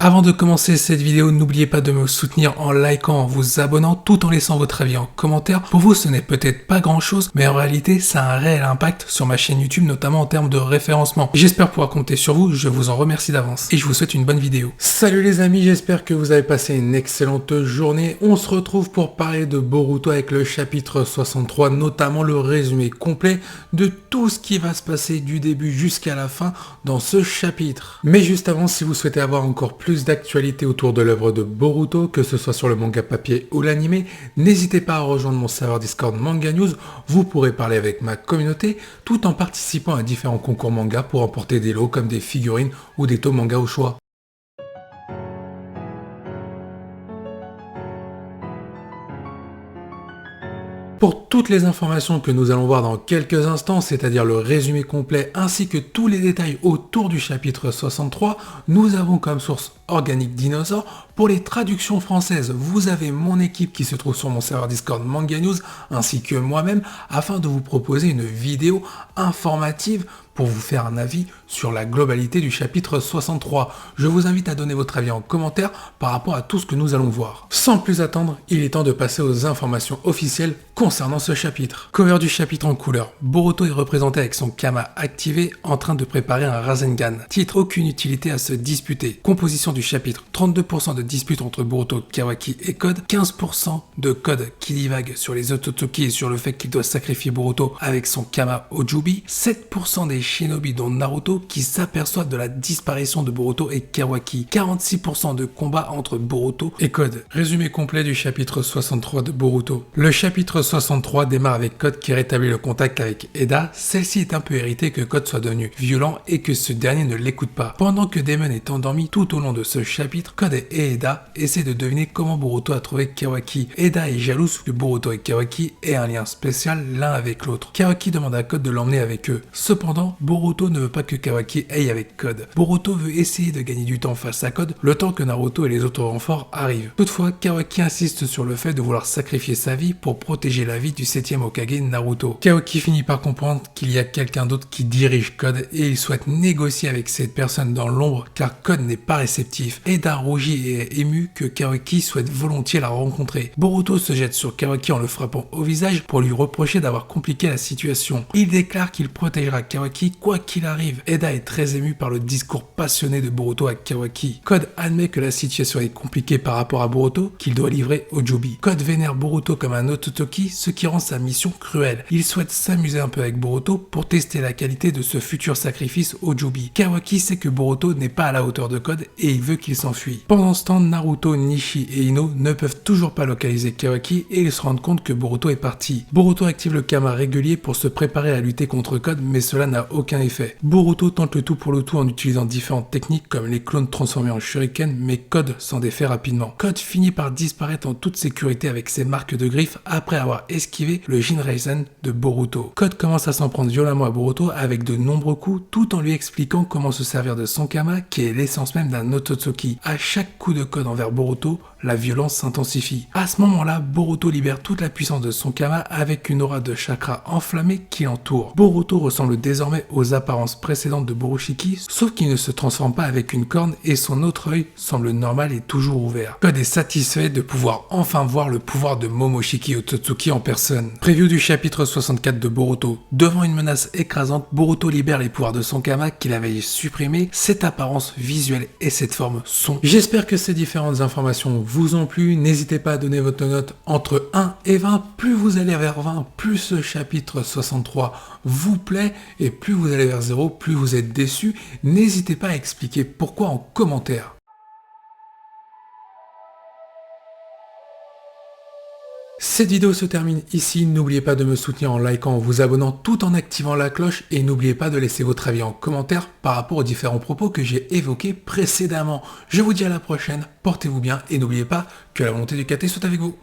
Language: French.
Avant de commencer cette vidéo, n'oubliez pas de me soutenir en likant, en vous abonnant, tout en laissant votre avis en commentaire. Pour vous, ce n'est peut-être pas grand chose, mais en réalité, ça a un réel impact sur ma chaîne YouTube, notamment en termes de référencement. J'espère pouvoir compter sur vous, je vous en remercie d'avance et je vous souhaite une bonne vidéo. Salut les amis, j'espère que vous avez passé une excellente journée. On se retrouve pour parler de Boruto avec le chapitre 63, notamment le résumé complet de tout ce qui va se passer du début jusqu'à la fin dans ce chapitre. Mais juste avant, si vous souhaitez avoir encore plus d'actualité autour de l'œuvre de Boruto, que ce soit sur le manga papier ou l'anime, n'hésitez pas à rejoindre mon serveur Discord Manga News, vous pourrez parler avec ma communauté tout en participant à différents concours manga pour remporter des lots comme des figurines ou des tomes manga au choix. Pour toutes les informations que nous allons voir dans quelques instants, c'est-à-dire le résumé complet ainsi que tous les détails autour du chapitre 63, nous avons comme source Organic Dinosaur. Pour les traductions françaises, vous avez mon équipe qui se trouve sur mon serveur Discord Manga News ainsi que moi-même afin de vous proposer une vidéo informative pour vous faire un avis sur la globalité du chapitre 63. Je vous invite à donner votre avis en commentaire par rapport à tout ce que nous allons voir. Sans plus attendre, il est temps de passer aux informations officielles concernant ce chapitre. Cover du chapitre en couleur. Boruto est représenté avec son Kama activé en train de préparer un Rasengan. Titre: aucune utilité à se disputer. Composition du chapitre: 32% de dispute entre Boruto, Kawaki et Code, 15% de Code qui divague sur les Otsutsuki et sur le fait qu'il doit sacrifier Boruto avec son Kama Ojubi, 7% des shinobi dont Naruto qui s'aperçoivent de la disparition de Boruto et Kawaki, 46% de combats entre Boruto et Code. Résumé complet du chapitre 63 de Boruto. Le chapitre 63 démarre avec Code qui rétablit le contact avec Eda. Celle-ci est un peu irritée que Code soit devenu violent et que ce dernier ne l'écoute pas. Pendant que Damon est endormi tout au long de ce chapitre, Code et Eda essaient de deviner comment Boruto a trouvé Kawaki. Eda est jalouse que Boruto et Kawaki aient un lien spécial l'un avec l'autre. Kawaki demande à Code de l'emmener avec eux. Cependant, Boruto ne veut pas que Kawaki aille avec Code. Boruto veut essayer de gagner du temps face à Code, le temps que Naruto et les autres renforts arrivent. Toutefois, Kawaki insiste sur le fait de vouloir sacrifier sa vie pour protéger la vie du 7e Hokage Naruto. Kawaki finit par comprendre qu'il y a quelqu'un d'autre qui dirige Code et il souhaite négocier avec cette personne dans l'ombre car Code n'est pas réceptif. Eda rougit et est ému que Kawaki souhaite volontiers la rencontrer. Boruto se jette sur Kawaki en le frappant au visage pour lui reprocher d'avoir compliqué la situation. Il déclare qu'il protégera Kawaki quoi qu'il arrive. Eda est très ému par le discours passionné de Boruto à Kawaki. Code admet que la situation est compliquée par rapport à Boruto, qu'il doit livrer Ojubi. Code vénère Boruto comme un Otsutsuki, ce qui rend sa mission cruelle. Il souhaite s'amuser un peu avec Boruto pour tester la qualité de ce futur sacrifice Ojubi. Kawaki sait que Boruto n'est pas à la hauteur de Code et il veut qu'il s'enfuit. Pendant ce temps, Naruto, Nishi et Ino ne peuvent toujours pas localiser Kawaki et ils se rendent compte que Boruto est parti. Boruto active le Kama régulier pour se préparer à lutter contre Code, mais cela n'a aucun effet. Boruto tente le tout pour le tout en utilisant différentes techniques comme les clones transformés en shuriken, mais Code s'en défait rapidement. Code finit par disparaître en toute sécurité avec ses marques de griffes après avoir esquivé le Jinraisen de Boruto. Code commence à s'en prendre violemment à Boruto avec de nombreux coups tout en lui expliquant comment se servir de son Kama qui est l'essence même d'un Otsutsuki. À chaque coup de Code envers Boruto, la violence s'intensifie. À ce moment-là, Boruto libère toute la puissance de son Kama avec une aura de chakra enflammée qui l'entoure. Boruto ressemble désormais aux apparences précédentes de Borushiki, sauf qu'il ne se transforme pas avec une corne et son autre œil semble normal et toujours ouvert. Code est satisfait de pouvoir enfin voir le pouvoir de Momoshiki Otsutsuki en personne. Preview du chapitre 64 de Boruto. Devant une menace écrasante, Boruto libère les pouvoirs de son Kama qu'il avait supprimé. Cette apparence visuelle et cette forme sont. J'espère que ces différentes informations vous ont plu. N'hésitez pas à donner votre note entre 1 et 20. Plus vous allez vers 20, plus ce chapitre 63 vous plaît et plus vous allez vers 0, plus vous êtes déçu. N'hésitez pas à expliquer pourquoi en commentaire. Cette vidéo se termine ici, n'oubliez pas de me soutenir en likant, en vous abonnant tout en activant la cloche et n'oubliez pas de laisser votre avis en commentaire par rapport aux différents propos que j'ai évoqués précédemment. Je vous dis à la prochaine, portez-vous bien et n'oubliez pas que la volonté du KT soit avec vous.